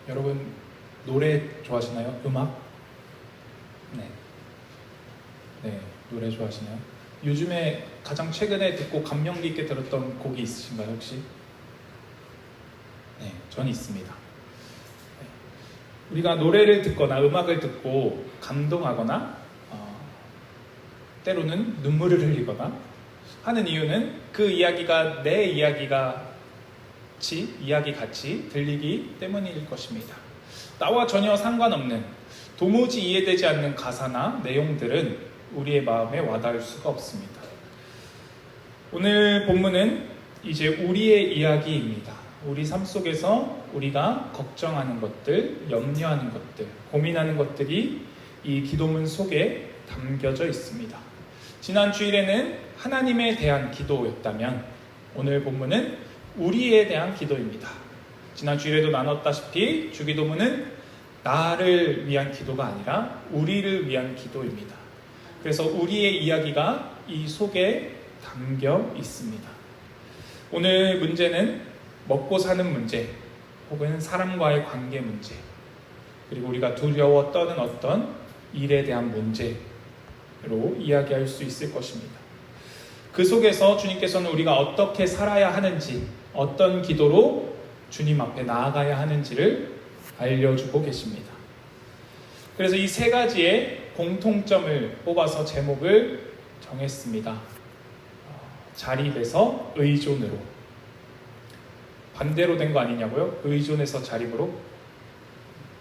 여러분 노래 좋아하시나요? 음악? 네. 네, 노래 좋아하시나요? 요즘에 가장 최근에 듣고 감명 깊게 들었던 곡이 있으신가요, 혹시? 네, 전 있습니다. 네. 우리가 노래를 듣거나 음악을 듣고 감동하거나 때로는 눈물을 흘리거나 하는 이유는 그 이야기가 내 이야기 같이 들리기 때문일 것입니다. 나와 전혀 상관없는 도무지 이해되지 않는 가사나 내용들은 우리의 마음에 와닿을 수가 없습니다. 오늘 본문은 이제 우리의 이야기입니다. 우리 삶 속에서 우리가 걱정하는 것들, 염려하는 것들, 고민하는 것들이 이 기도문 속에 담겨져 있습니다. 지난 주일에는 하나님에 대한 기도였다면 오늘 본문은 우리에 대한 기도입니다. 지난 주일에도 나눴다시피 주기도문은 나를 위한 기도가 아니라 우리를 위한 기도입니다. 그래서 우리의 이야기가 이 속에 담겨 있습니다. 오늘 문제는 먹고 사는 문제 혹은 사람과의 관계 문제, 그리고 우리가 두려워 떠는 어떤 일에 대한 문제로 이야기할 수 있을 것입니다. 그 속에서 주님께서는 우리가 어떻게 살아야 하는지, 어떤 기도로 주님 앞에 나아가야 하는지를 알려주고 계십니다. 그래서 이 세 가지의 공통점을 뽑아서 제목을 정했습니다. 자립에서 의존으로. 반대로 된 거 아니냐고요? 의존에서 자립으로?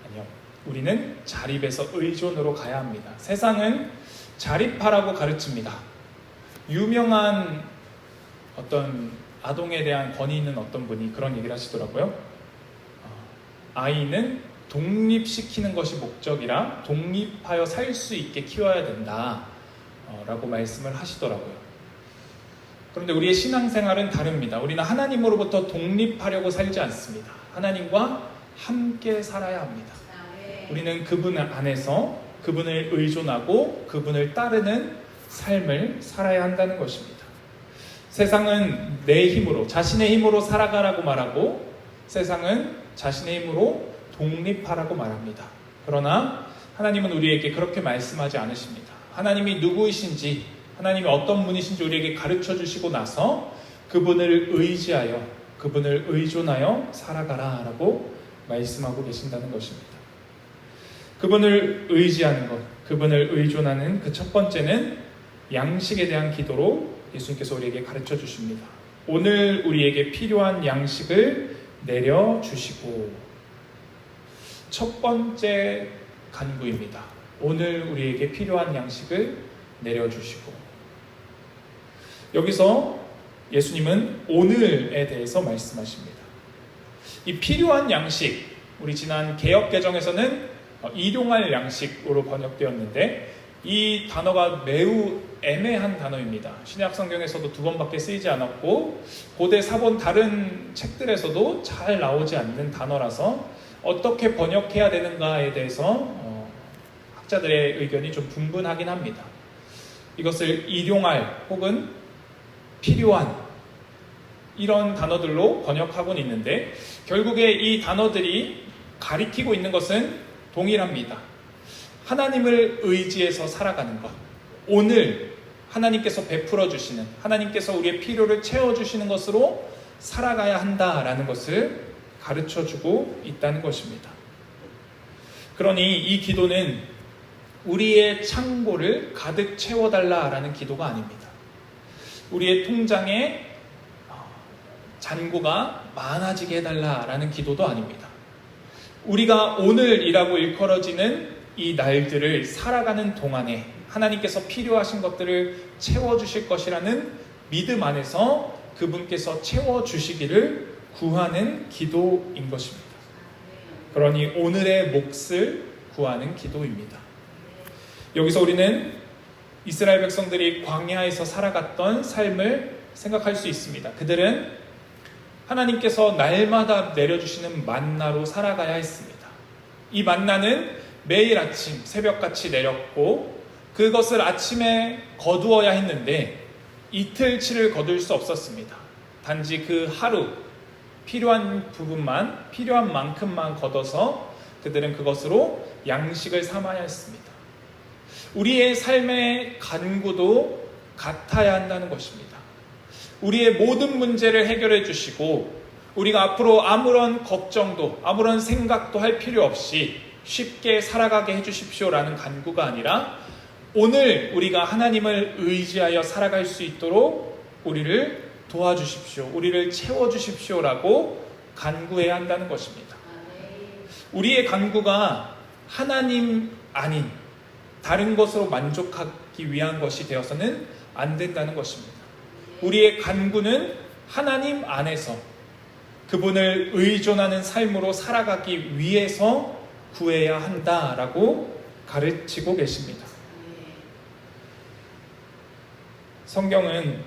아니요. 우리는 자립에서 의존으로 가야 합니다. 세상은 자립하라고 가르칩니다. 유명한 어떤 아동에 대한 권위 있는 어떤 분이 그런 얘기를 하시더라고요. 아이는 독립시키는 것이 목적이라 독립하여 살 수 있게 키워야 된다 라고 말씀을 하시더라고요. 그런데 우리의 신앙생활은 다릅니다. 우리는 하나님으로부터 독립하려고 살지 않습니다. 하나님과 함께 살아야 합니다. 우리는 그분 안에서 그분을 의존하고 그분을 따르는 삶을 살아야 한다는 것입니다. 세상은 내 힘으로, 자신의 힘으로 살아가라고 말하고 세상은 자신의 힘으로 독립하라고 말합니다. 그러나 하나님은 우리에게 그렇게 말씀하지 않으십니다. 하나님이 누구이신지, 하나님이 어떤 분이신지 우리에게 가르쳐 주시고 나서 그분을 의지하여, 그분을 의존하여 살아가라 라고 말씀하고 계신다는 것입니다. 그분을 의지하는 것, 그분을 의존하는 그 첫 번째는 양식에 대한 기도로 예수님께서 우리에게 가르쳐 주십니다. 오늘 우리에게 필요한 양식을 내려주시고, 첫 번째 간구입니다. 오늘 우리에게 필요한 양식을 내려주시고, 여기서 예수님은 오늘에 대해서 말씀하십니다. 이 필요한 양식, 우리 지난 개역개정에서는 일용할 양식으로 번역되었는데 이 단어가 매우 애매한 단어입니다. 신약 성경에서도 2번밖에 쓰이지 않았고 고대 사본 다른 책들에서도 잘 나오지 않는 단어라서 어떻게 번역해야 되는가에 대해서 학자들의 의견이 좀 분분하긴 합니다. 이것을 일용할 혹은 필요한 이런 단어들로 번역하고는 있는데 결국에 이 단어들이 가리키고 있는 것은 동일합니다. 하나님을 의지해서 살아가는 것, 오늘 하나님께서 베풀어 주시는, 하나님께서 우리의 필요를 채워주시는 것으로 살아가야 한다라는 것을 가르쳐주고 있다는 것입니다. 그러니 이 기도는 우리의 창고를 가득 채워달라라는 기도가 아닙니다. 우리의 통장에 잔고가 많아지게 해달라라는 기도도 아닙니다. 우리가 오늘이라고 일컬어지는 이 날들을 살아가는 동안에 하나님께서 필요하신 것들을 채워주실 것이라는 믿음 안에서 그분께서 채워주시기를 구하는 기도인 것입니다. 그러니 오늘의 몫을 구하는 기도입니다. 여기서 우리는 이스라엘 백성들이 광야에서 살아갔던 삶을 생각할 수 있습니다. 그들은 하나님께서 날마다 내려주시는 만나로 살아가야 했습니다. 이 만나는 매일 아침 새벽같이 내렸고 그것을 아침에 거두어야 했는데 이틀치를 거둘 수 없었습니다. 단지 그 하루 필요한 부분만, 필요한 만큼만 걷어서 그들은 그것으로 양식을 삼아야 했습니다. 우리의 삶의 간구도 같아야 한다는 것입니다. 우리의 모든 문제를 해결해 주시고 우리가 앞으로 아무런 걱정도 아무런 생각도 할 필요 없이 쉽게 살아가게 해주십시오라는 간구가 아니라 오늘 우리가 하나님을 의지하여 살아갈 수 있도록 우리를 도와주십시오, 우리를 채워주십시오라고 간구해야 한다는 것입니다. 우리의 간구가 하나님 아닌 다른 것으로 만족하기 위한 것이 되어서는 안 된다는 것입니다. 우리의 간구는 하나님 안에서 그분을 의존하는 삶으로 살아가기 위해서 구해야 한다라고 가르치고 계십니다. 성경은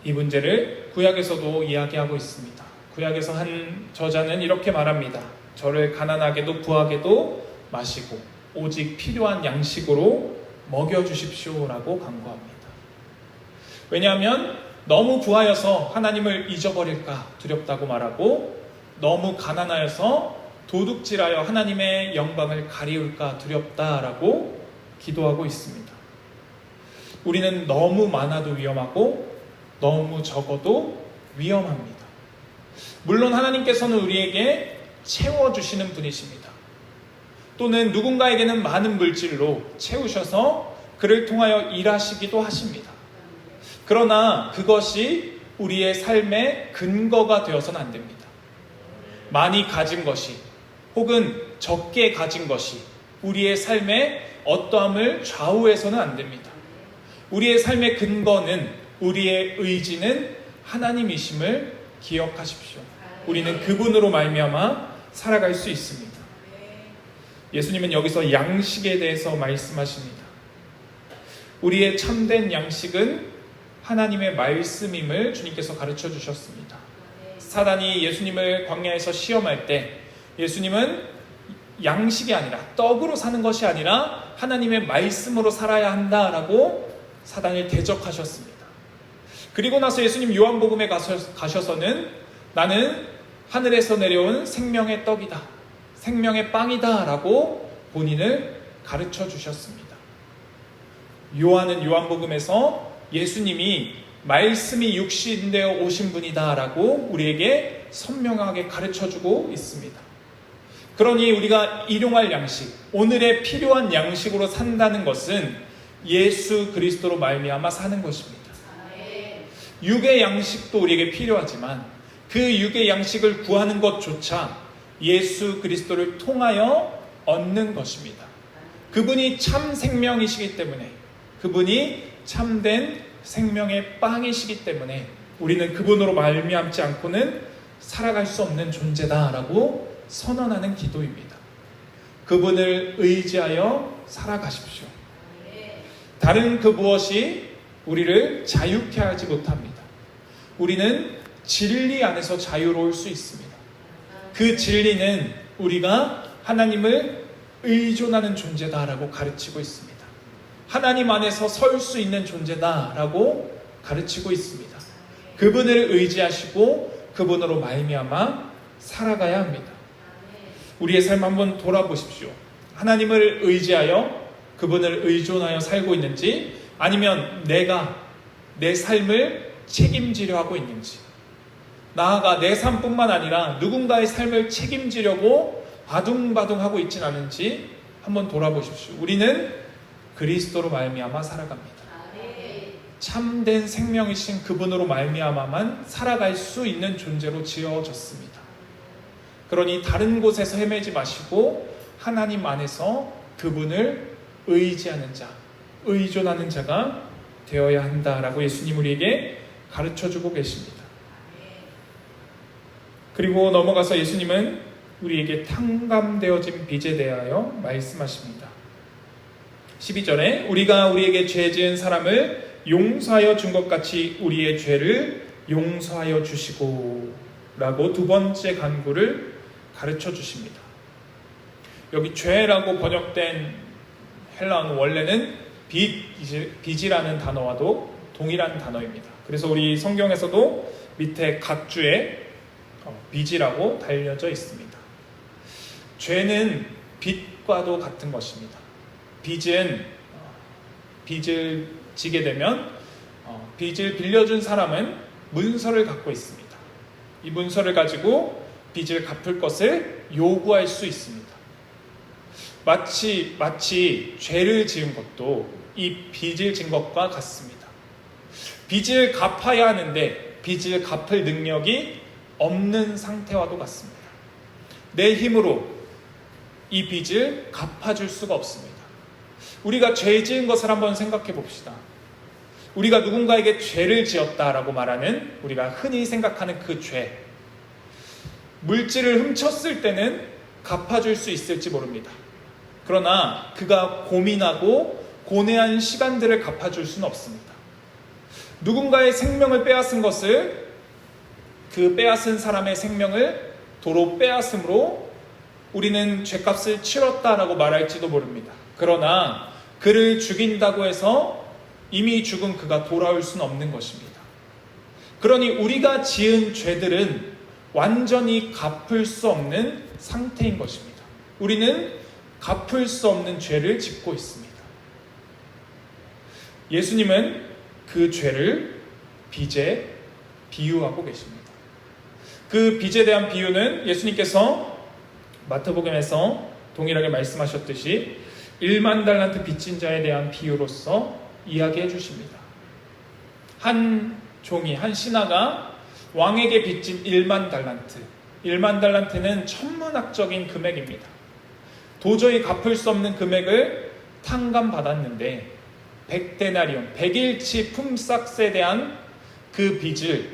이 문제를 구약에서도 이야기하고 있습니다. 구약에서 한 저자는 이렇게 말합니다. 저를 가난하게도 부하게도 마시고 오직 필요한 양식으로 먹여주십시오라고 간구합니다. 왜냐하면 너무 부하여서 하나님을 잊어버릴까 두렵다고 말하고 너무 가난하여서 도둑질하여 하나님의 영광을 가리울까 두렵다라고 기도하고 있습니다. 우리는 너무 많아도 위험하고 너무 적어도 위험합니다. 물론 하나님께서는 우리에게 채워주시는 분이십니다. 또는 누군가에게는 많은 물질로 채우셔서 그를 통하여 일하시기도 하십니다. 그러나 그것이 우리의 삶의 근거가 되어서는 안 됩니다. 많이 가진 것이 혹은 적게 가진 것이 우리의 삶의 어떠함을 좌우해서는 안 됩니다. 우리의 삶의 근거는, 우리의 의지는 하나님이심을 기억하십시오. 우리는 그분으로 말미암아 살아갈 수 있습니다. 예수님은 여기서 양식에 대해서 말씀하십니다. 우리의 참된 양식은 하나님의 말씀임을 주님께서 가르쳐 주셨습니다. 사단이 예수님을 광야에서 시험할 때 예수님은 양식이 아니라 떡으로 사는 것이 아니라 하나님의 말씀으로 살아야 한다라고 사단을 대적하셨습니다. 그리고 나서 예수님 요한복음에 가셔서는 나는 하늘에서 내려온 생명의 떡이다, 생명의 빵이다 라고 본인을 가르쳐 주셨습니다. 요한은 요한복음에서 예수님이 말씀이 육신되어 오신 분이다 라고 우리에게 선명하게 가르쳐주고 있습니다. 그러니 우리가 일용할 양식, 오늘의 필요한 양식으로 산다는 것은 예수 그리스도로 말미암아 사는 것입니다. 육의 양식도 우리에게 필요하지만 그 육의 양식을 구하는 것조차 예수 그리스도를 통하여 얻는 것입니다. 그분이 참 생명이시기 때문에, 그분이 참된 생명의 빵이시기 때문에 우리는 그분으로 말미암지 않고는 살아갈 수 없는 존재다라고 선언하는 기도입니다. 그분을 의지하여 살아가십시오. 다른 그 무엇이 우리를 자유케 하지 못합니다. 우리는 진리 안에서 자유로울 수 있습니다. 그 진리는 우리가 하나님을 의존하는 존재다라고 가르치고 있습니다. 하나님 안에서 설 수 있는 존재다라고 가르치고 있습니다. 그분을 의지하시고 그분으로 말미암아 살아가야 합니다. 우리의 삶 한번 돌아보십시오. 하나님을 의지하여 그분을 의존하여 살고 있는지, 아니면 내가 내 삶을 책임지려 하고 있는지, 나아가 내 삶뿐만 아니라 누군가의 삶을 책임지려고 바둥바둥하고 있진 않은지 한번 돌아보십시오. 우리는 그리스도로 말미암아 살아갑니다. 참된 생명이신 그분으로 말미암아만 살아갈 수 있는 존재로 지어졌습니다. 그러니 다른 곳에서 헤매지 마시고 하나님 안에서 그분을 의지하는 자, 의존하는 자가 되어야 한다라고 예수님 우리에게 가르쳐주고 계십니다. 그리고 넘어가서 예수님은 우리에게 탕감되어진 빚에 대하여 말씀하십니다. 12절에 우리가 우리에게 죄 지은 사람을 용서하여 준 것 같이 우리의 죄를 용서하여 주시고 라고 두 번째 간구를 가르쳐 주십니다. 여기 죄라고 번역된 헬라어는 원래는 빚이라는 단어와도 동일한 단어입니다. 그래서 우리 성경에서도 밑에 각주에 빚이라고 달려져 있습니다. 죄는 빚과도 같은 것입니다. 빚을 지게 되면 빚을 빌려준 사람은 문서를 갖고 있습니다. 이 문서를 가지고 빚을 갚을 것을 요구할 수 있습니다. 마치 죄를 지은 것도 이 빚을 진 것과 같습니다. 빚을 갚아야 하는데 빚을 갚을 능력이 없는 상태와도 같습니다. 내 힘으로 이 빚을 갚아줄 수가 없습니다. 우리가 죄 지은 것을 한번 생각해 봅시다. 우리가 누군가에게 죄를 지었다라고 말하는 우리가 흔히 생각하는 그 죄. 물질을 훔쳤을 때는 갚아줄 수 있을지 모릅니다. 그러나 그가 고민하고 고뇌한 시간들을 갚아줄 수는 없습니다. 누군가의 생명을 빼앗은 것을 그 빼앗은 사람의 생명을 도로 빼앗음으로 우리는 죄값을 치렀다라고 말할지도 모릅니다. 그러나 그를 죽인다고 해서 이미 죽은 그가 돌아올 수는 없는 것입니다. 그러니 우리가 지은 죄들은 완전히 갚을 수 없는 상태인 것입니다. 우리는 갚을 수 없는 죄를 짓고 있습니다. 예수님은 그 죄를 빚에 비유하고 계십니다. 그 빚에 대한 비유는 예수님께서 마태복음에서 동일하게 말씀하셨듯이 1만 달란트 빚진 자에 대한 비유로서 이야기해 주십니다. 한 종이, 한 신하가 왕에게 빚진 1만 달란트. 1만 달란트는 천문학적인 금액입니다. 도저히 갚을 수 없는 금액을 탕감받았는데 100데나리온, 100일치 품삯에 대한 그 빚을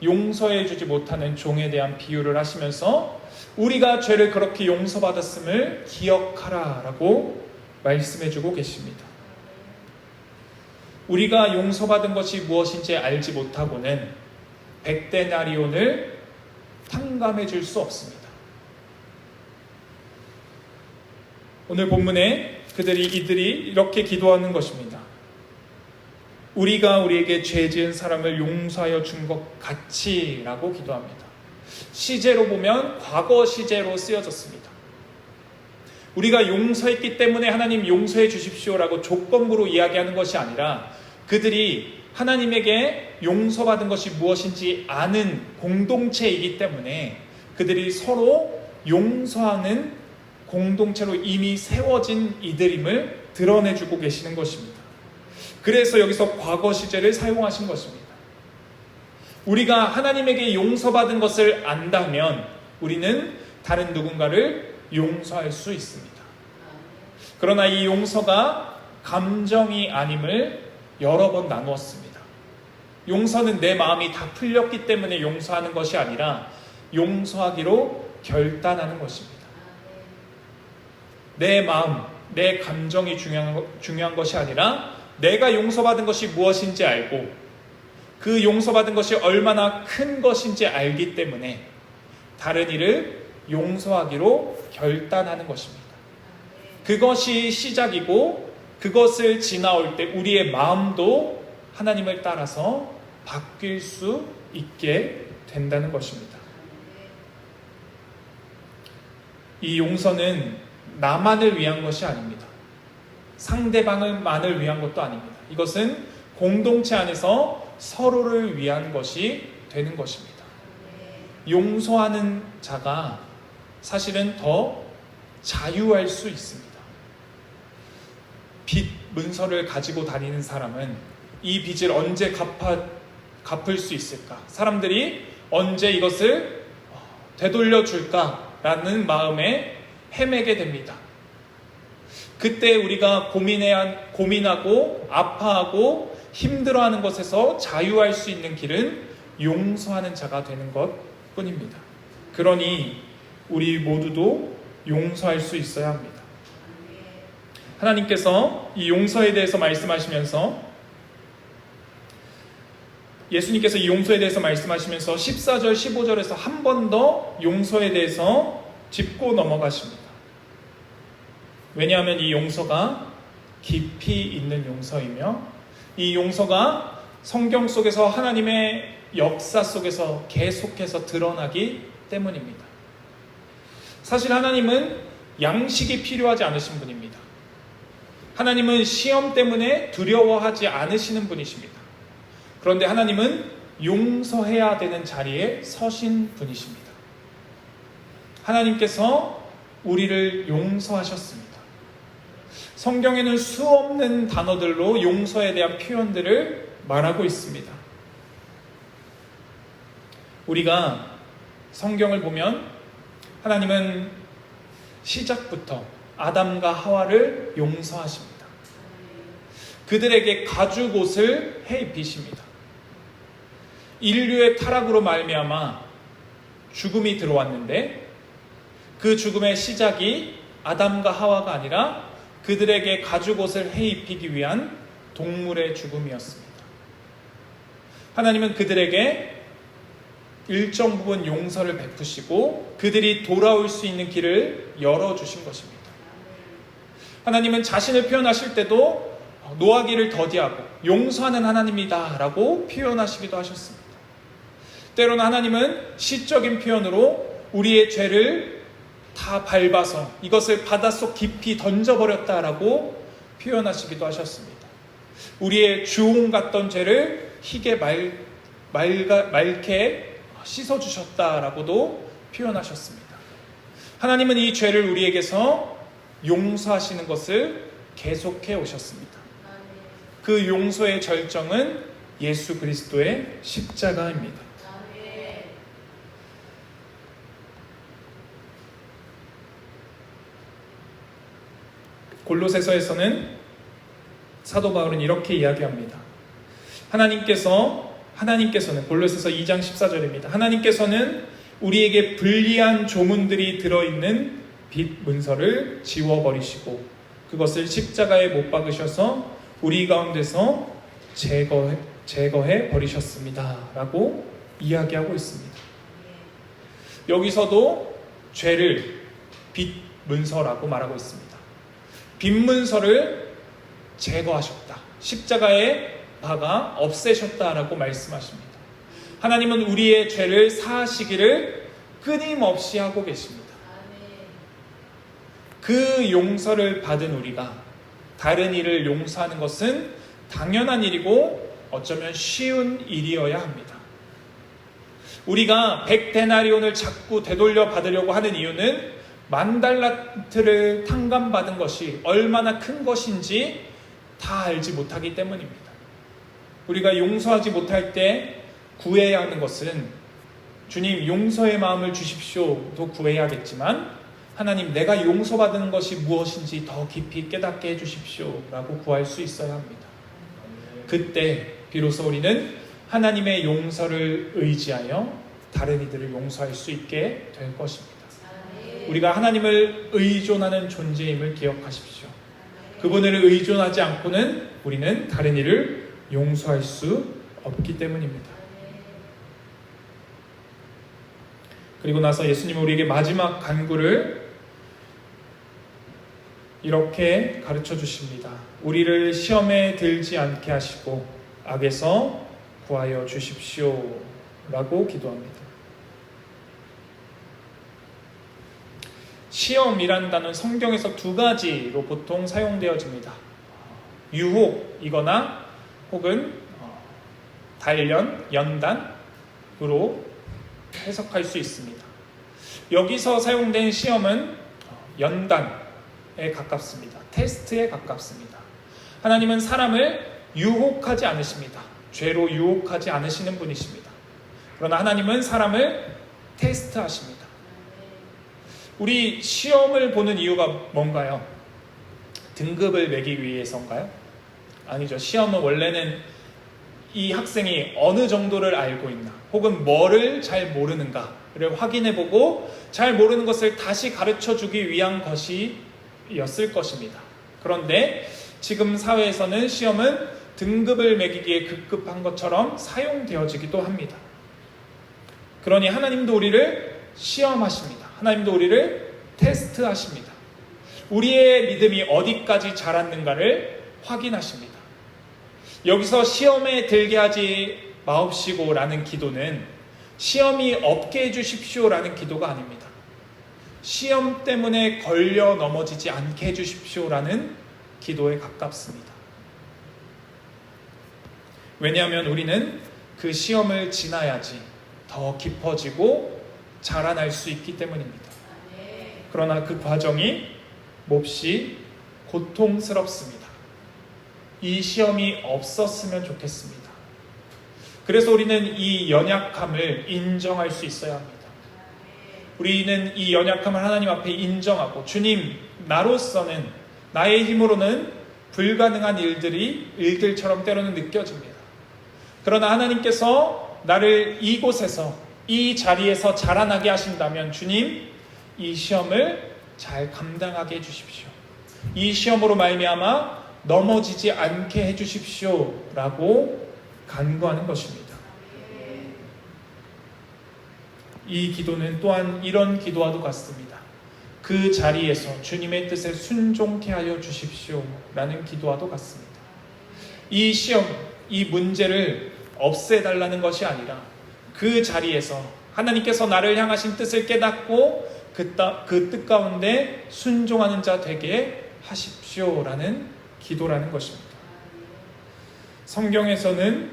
용서해 주지 못하는 종에 대한 비유를 하시면서 우리가 죄를 그렇게 용서받았음을 기억하라 라고 말씀해 주고 계십니다. 우리가 용서받은 것이 무엇인지 알지 못하고는 100데나리온을 탕감해 줄 수 없습니다. 오늘 본문에 이들이 이렇게 기도하는 것입니다. 우리가 우리에게 죄 지은 사람을 용서하여 준 것 같이 라고 기도합니다. 시제로 보면 과거 시제로 쓰여졌습니다. 우리가 용서했기 때문에 하나님 용서해 주십시오라고 조건부로 이야기하는 것이 아니라 그들이 하나님에게 용서받은 것이 무엇인지 아는 공동체이기 때문에 그들이 서로 용서하는 공동체로 이미 세워진 이들임을 드러내주고 계시는 것입니다. 그래서 여기서 과거 시제를 사용하신 것입니다. 우리가 하나님에게 용서받은 것을 안다면 우리는 다른 누군가를 용서할 수 있습니다. 그러나 이 용서가 감정이 아님을 여러 번 나누었습니다. 용서는 내 마음이 다 풀렸기 때문에 용서하는 것이 아니라 용서하기로 결단하는 것입니다. 내 마음, 내 감정이 중요한 것이 아니라 내가 용서받은 것이 무엇인지 알고 그 용서받은 것이 얼마나 큰 것인지 알기 때문에 다른 이를 용서하기로 결단하는 것입니다. 그것이 시작이고 그것을 지나올 때 우리의 마음도 하나님을 따라서 바뀔 수 있게 된다는 것입니다. 이 용서는 나만을 위한 것이 아닙니다. 상대방만을 위한 것도 아닙니다. 이것은 공동체 안에서 서로를 위한 것이 되는 것입니다. 용서하는 자가 사실은 더 자유할 수 있습니다. 빚 문서를 가지고 다니는 사람은 이 빚을 언제 갚을 수 있을까? 사람들이 언제 이것을 되돌려 줄까라는 마음에 헤매게 됩니다. 그때 우리가 고민하고 아파하고 힘들어하는 것에서 자유할 수 있는 길은 용서하는 자가 되는 것 뿐입니다. 그러니 우리 모두도 용서할 수 있어야 합니다. 하나님께서 이 용서에 대해서 말씀하시면서 예수님께서 이 용서에 대해서 말씀하시면서 14절 15절에서 한 번 더 용서에 대해서 짚고 넘어가십니다. 왜냐하면 이 용서가 깊이 있는 용서이며 이 용서가 성경 속에서 하나님의 역사 속에서 계속해서 드러나기 때문입니다. 사실 하나님은 양식이 필요하지 않으신 분입니다. 하나님은 시험 때문에 두려워하지 않으시는 분이십니다. 그런데 하나님은 용서해야 되는 자리에 서신 분이십니다. 하나님께서 우리를 용서하셨습니다. 성경에는 수없는 단어들로 용서에 대한 표현들을 말하고 있습니다. 우리가 성경을 보면 하나님은 시작부터 아담과 하와를 용서하십니다. 그들에게 가죽옷을 해입히십니다. 인류의 타락으로 말미암아 죽음이 들어왔는데 그 죽음의 시작이 아담과 하와가 아니라 그들에게 가죽옷을 해입히기 위한 동물의 죽음이었습니다. 하나님은 그들에게 일정 부분 용서를 베푸시고 그들이 돌아올 수 있는 길을 열어주신 것입니다. 하나님은 자신을 표현하실 때도 노하기를 더디하고 용서하는 하나님이다 라고 표현하시기도 하셨습니다. 때로는 하나님은 시적인 표현으로 우리의 죄를 다 밟아서 이것을 바닷속 깊이 던져버렸다라고 표현하시기도 하셨습니다. 우리의 주홍 같던 죄를 희게 맑게 씻어주셨다라고도 표현하셨습니다. 하나님은 이 죄를 우리에게서 용서하시는 것을 계속해 오셨습니다. 그 용서의 절정은 예수 그리스도의 십자가입니다. 골로새서에서는 사도 바울은 이렇게 이야기합니다. 하나님께서는 골로새서 2장 14절입니다. 하나님께서는 우리에게 불리한 조문들이 들어있는 빛 문서를 지워버리시고 그것을 십자가에 못 박으셔서 우리 가운데서 제거해 버리셨습니다 라고 이야기하고 있습니다. 여기서도 죄를 빛 문서라고 말하고 있습니다. 빛 문서를 제거하셨다. 십자가에 박아 없애셨다라고 말씀하십니다. 하나님은 우리의 죄를 사하시기를 끊임없이 하고 계십니다. 그 용서를 받은 우리가 다른 이를 용서하는 것은 당연한 일이고 어쩌면 쉬운 일이어야 합니다. 우리가 100데나리온을 자꾸 되돌려 받으려고 하는 이유는 만달란트를 탕감받은 것이 얼마나 큰 것인지 다 알지 못하기 때문입니다. 우리가 용서하지 못할 때 구해야 하는 것은 주님 용서의 마음을 주십시오도 구해야겠지만 하나님 내가 용서받는 것이 무엇인지 더 깊이 깨닫게 해주십시오 라고 구할 수 있어야 합니다. 그때 비로소 우리는 하나님의 용서를 의지하여 다른 이들을 용서할 수 있게 될 것입니다. 우리가 하나님을 의존하는 존재임을 기억하십시오. 그분을 의존하지 않고는 우리는 다른 이를 용서할 수 없기 때문입니다. 그리고 나서 예수님은 우리에게 마지막 간구를 이렇게 가르쳐 주십니다. 우리를 시험에 들지 않게 하시고 악에서 구하여 주십시오 라고 기도합니다. 시험이라는 단어는 성경에서 두 가지로 보통 사용되어집니다. 유혹이거나 혹은 단련, 연단으로 해석할 수 있습니다. 여기서 사용된 시험은 연단에 가깝습니다. 테스트에 가깝습니다. 하나님은 사람을 유혹하지 않으십니다. 죄로 유혹하지 않으시는 분이십니다. 그러나 하나님은 사람을 테스트하십니다. 우리 시험을 보는 이유가 뭔가요? 등급을 매기기 위해서인가요? 아니죠. 시험은 원래는 이 학생이 어느 정도를 알고 있나 혹은 뭐를 잘 모르는가를 확인해보고 잘 모르는 것을 다시 가르쳐주기 위한 것이었을 것입니다. 그런데 지금 사회에서는 시험은 등급을 매기기에 급급한 것처럼 사용되어지기도 합니다. 그러니 하나님도 우리를 시험하십니다. 하나님도 우리를 테스트하십니다. 우리의 믿음이 어디까지 자랐는가를 확인하십니다. 여기서 시험에 들게 하지 마옵시고라는 기도는 시험이 없게 해주십시오라는 기도가 아닙니다. 시험 때문에 걸려 넘어지지 않게 해주십시오라는 기도에 가깝습니다. 왜냐하면 우리는 그 시험을 지나야지 더 깊어지고 자라날 수 있기 때문입니다. 그러나 그 과정이 몹시 고통스럽습니다. 이 시험이 없었으면 좋겠습니다. 그래서 우리는 이 연약함을 인정할 수 있어야 합니다. 우리는 이 연약함을 하나님 앞에 인정하고, 주님, 나로서는, 나의 힘으로는 불가능한 일들처럼 때로는 느껴집니다. 그러나 하나님께서 나를 이곳에서, 이 자리에서 자라나게 하신다면 주님, 이 시험을 잘 감당하게 해주십시오. 이 시험으로 말미암아 넘어지지 않게 해주십시오 라고 간구하는 것입니다. 이 기도는 또한 이런 기도와도 같습니다. 그 자리에서 주님의 뜻에 순종케 하여 주십시오 라는 기도와도 같습니다. 이 시험, 이 문제를 없애달라는 것이 아니라 그 자리에서 하나님께서 나를 향하신 뜻을 깨닫고 그 뜻 가운데 순종하는 자 되게 하십시오라는 기도라는 것입니다. 성경에서는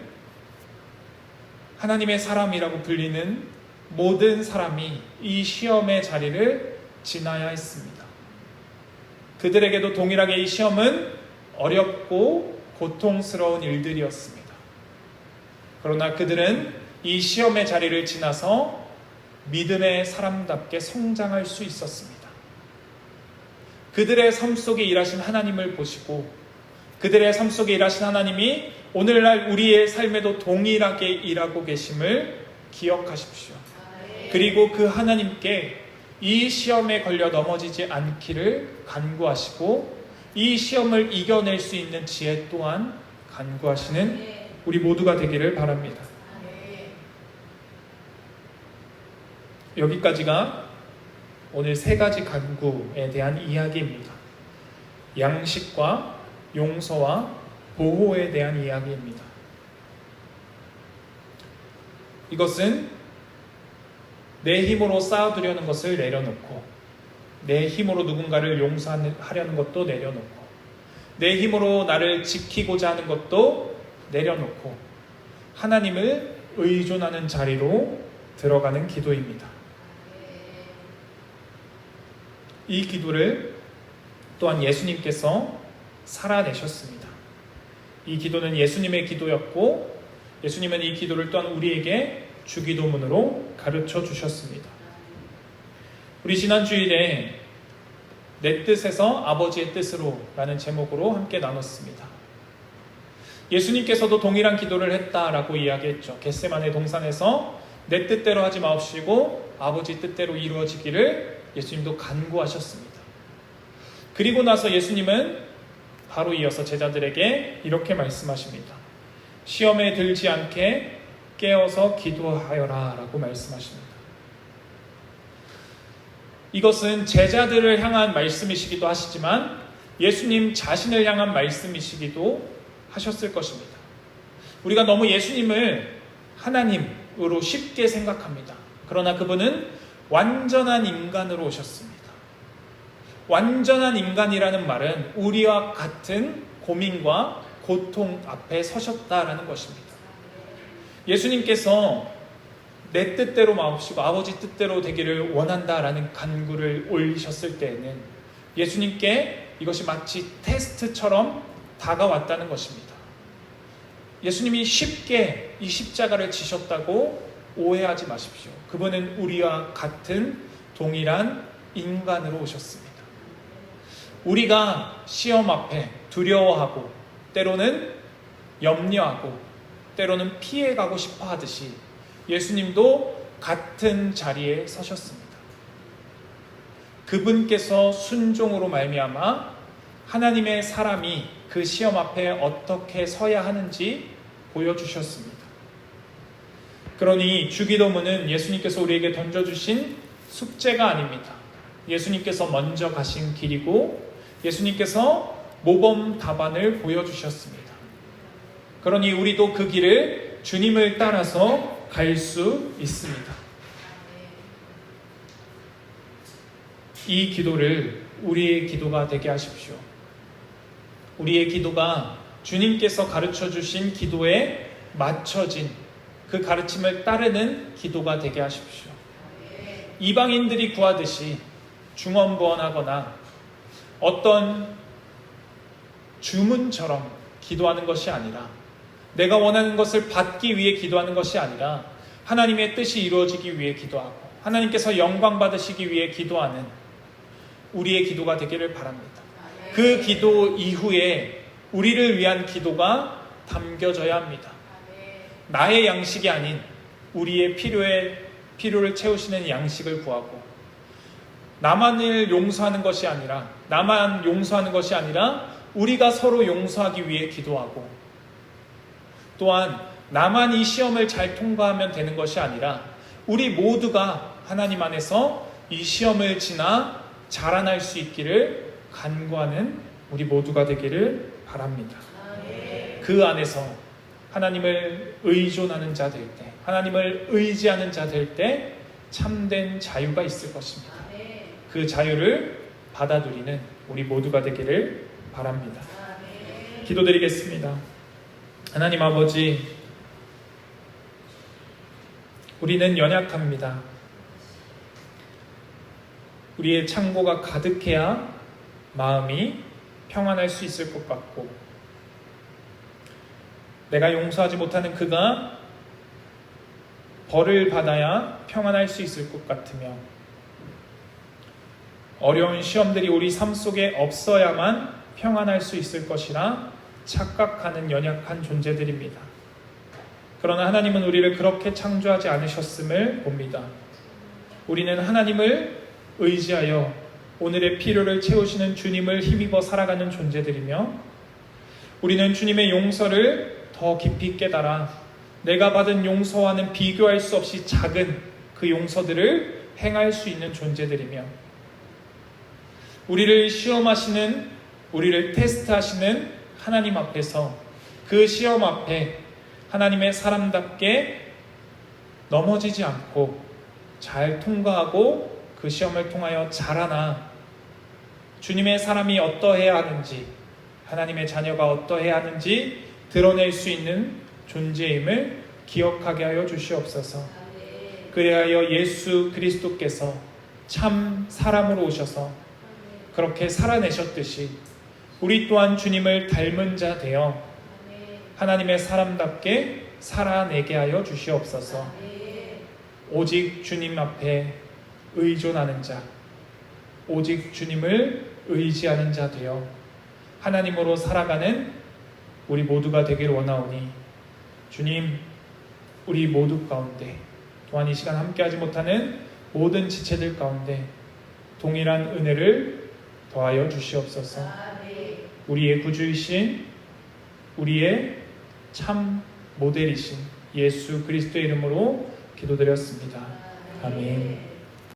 하나님의 사람이라고 불리는 모든 사람이 이 시험의 자리를 지나야 했습니다. 그들에게도 동일하게 이 시험은 어렵고 고통스러운 일들이었습니다. 그러나 그들은 이 시험의 자리를 지나서 믿음의 사람답게 성장할 수 있었습니다. 그들의 삶 속에 일하신 하나님을 보시고, 그들의 삶 속에 일하신 하나님이 오늘날 우리의 삶에도 동일하게 일하고 계심을 기억하십시오. 그리고 그 하나님께 이 시험에 걸려 넘어지지 않기를 간구하시고, 이 시험을 이겨낼 수 있는 지혜 또한 간구하시는 우리 모두가 되기를 바랍니다. 여기까지가 오늘 세 가지 간구에 대한 이야기입니다. 양식과 용서와 보호에 대한 이야기입니다. 이것은 내 힘으로 쌓아두려는 것을 내려놓고, 내 힘으로 누군가를 용서하려는 것도 내려놓고, 내 힘으로 나를 지키고자 하는 것도 내려놓고 하나님을 의존하는 자리로 들어가는 기도입니다. 이 기도를 또한 예수님께서 살아내셨습니다. 이 기도는 예수님의 기도였고, 예수님은 이 기도를 또한 우리에게 주기도문으로 가르쳐 주셨습니다. 우리 지난 주일에 내 뜻에서 아버지의 뜻으로 라는 제목으로 함께 나눴습니다. 예수님께서도 동일한 기도를 했다라고 이야기했죠. 겟세마네 동산에서 내 뜻대로 하지 마옵시고 아버지 뜻대로 이루어지기를 예수님도 간구하셨습니다. 그리고 나서 예수님은 바로 이어서 제자들에게 이렇게 말씀하십니다. 시험에 들지 않게 깨어서 기도하여라 라고 말씀하십니다. 이것은 제자들을 향한 말씀이시기도 하시지만 예수님 자신을 향한 말씀이시기도 하셨을 것입니다. 우리가 너무 예수님을 하나님으로 쉽게 생각합니다. 그러나 그분은 완전한 인간으로 오셨습니다. 완전한 인간이라는 말은 우리와 같은 고민과 고통 앞에 서셨다라는 것입니다. 예수님께서 내 뜻대로 마옵시고 아버지 뜻대로 되기를 원한다라는 간구를 올리셨을 때에는 예수님께 이것이 마치 테스트처럼 다가왔다는 것입니다. 예수님이 쉽게 이 십자가를 지셨다고 오해하지 마십시오. 그분은 우리와 같은 동일한 인간으로 오셨습니다. 우리가 시험 앞에 두려워하고 때로는 염려하고 때로는 피해가고 싶어 하듯이 예수님도 같은 자리에 서셨습니다. 그분께서 순종으로 말미암아 하나님의 사람이 그 시험 앞에 어떻게 서야 하는지 보여주셨습니다. 그러니 주기도문은 예수님께서 우리에게 던져주신 숙제가 아닙니다. 예수님께서 먼저 가신 길이고 예수님께서 모범 답안을 보여주셨습니다. 그러니 우리도 그 길을 주님을 따라서 갈 수 있습니다. 이 기도를 우리의 기도가 되게 하십시오. 우리의 기도가 주님께서 가르쳐 주신 기도에 맞춰진 그 가르침을 따르는 기도가 되게 하십시오. 이방인들이 구하듯이 중언부언하거나 어떤 주문처럼 기도하는 것이 아니라, 내가 원하는 것을 받기 위해 기도하는 것이 아니라 하나님의 뜻이 이루어지기 위해 기도하고 하나님께서 영광 받으시기 위해 기도하는 우리의 기도가 되기를 바랍니다. 그 기도 이후에 우리를 위한 기도가 담겨져야 합니다. 나의 양식이 아닌 우리의 필요를 채우시는 양식을 구하고, 나만을 용서하는 것이 아니라, 나만 용서하는 것이 아니라 우리가 서로 용서하기 위해 기도하고, 또한 나만 이 시험을 잘 통과하면 되는 것이 아니라 우리 모두가 하나님 안에서 이 시험을 지나 자라날 수 있기를 간구하는 우리 모두가 되기를 바랍니다. 그 안에서 하나님을 의존하는 자 될 때, 하나님을 의지하는 자 될 때 참된 자유가 있을 것입니다. 그 자유를 받아들이는 우리 모두가 되기를 바랍니다. 기도드리겠습니다. 하나님 아버지, 우리는 연약합니다. 우리의 창고가 가득해야 마음이 평안할 수 있을 것 같고, 내가 용서하지 못하는 그가 벌을 받아야 평안할 수 있을 것 같으며, 어려운 시험들이 우리 삶 속에 없어야만 평안할 수 있을 것이라 착각하는 연약한 존재들입니다. 그러나 하나님은 우리를 그렇게 창조하지 않으셨음을 봅니다. 우리는 하나님을 의지하여 오늘의 필요를 채우시는 주님을 힘입어 살아가는 존재들이며, 우리는 주님의 용서를 더 깊이 깨달아 내가 받은 용서와는 비교할 수 없이 작은 그 용서들을 행할 수 있는 존재들이며, 우리를 시험하시는, 우리를 테스트하시는 하나님 앞에서 그 시험 앞에 하나님의 사람답게 넘어지지 않고 잘 통과하고 그 시험을 통하여 자라나 주님의 사람이 어떠해야 하는지, 하나님의 자녀가 어떠해야 하는지 드러낼 수 있는 존재임을 기억하게 하여 주시옵소서. 그리하여 예수 그리스도께서 참 사람으로 오셔서 그렇게 살아내셨듯이 우리 또한 주님을 닮은 자 되어 하나님의 사람답게 살아내게 하여 주시옵소서. 오직 주님 앞에 의존하는 자, 오직 주님을 의지하는 자 되어 하나님으로 살아가는 우리 모두가 되길 원하오니, 주님, 우리 모두 가운데, 또한 이 시간 함께하지 못하는 모든 지체들 가운데 동일한 은혜를 더하여 주시옵소서. 우리의 구주이신, 우리의 참 모델이신 예수 그리스도의 이름으로 기도드렸습니다. 아멘.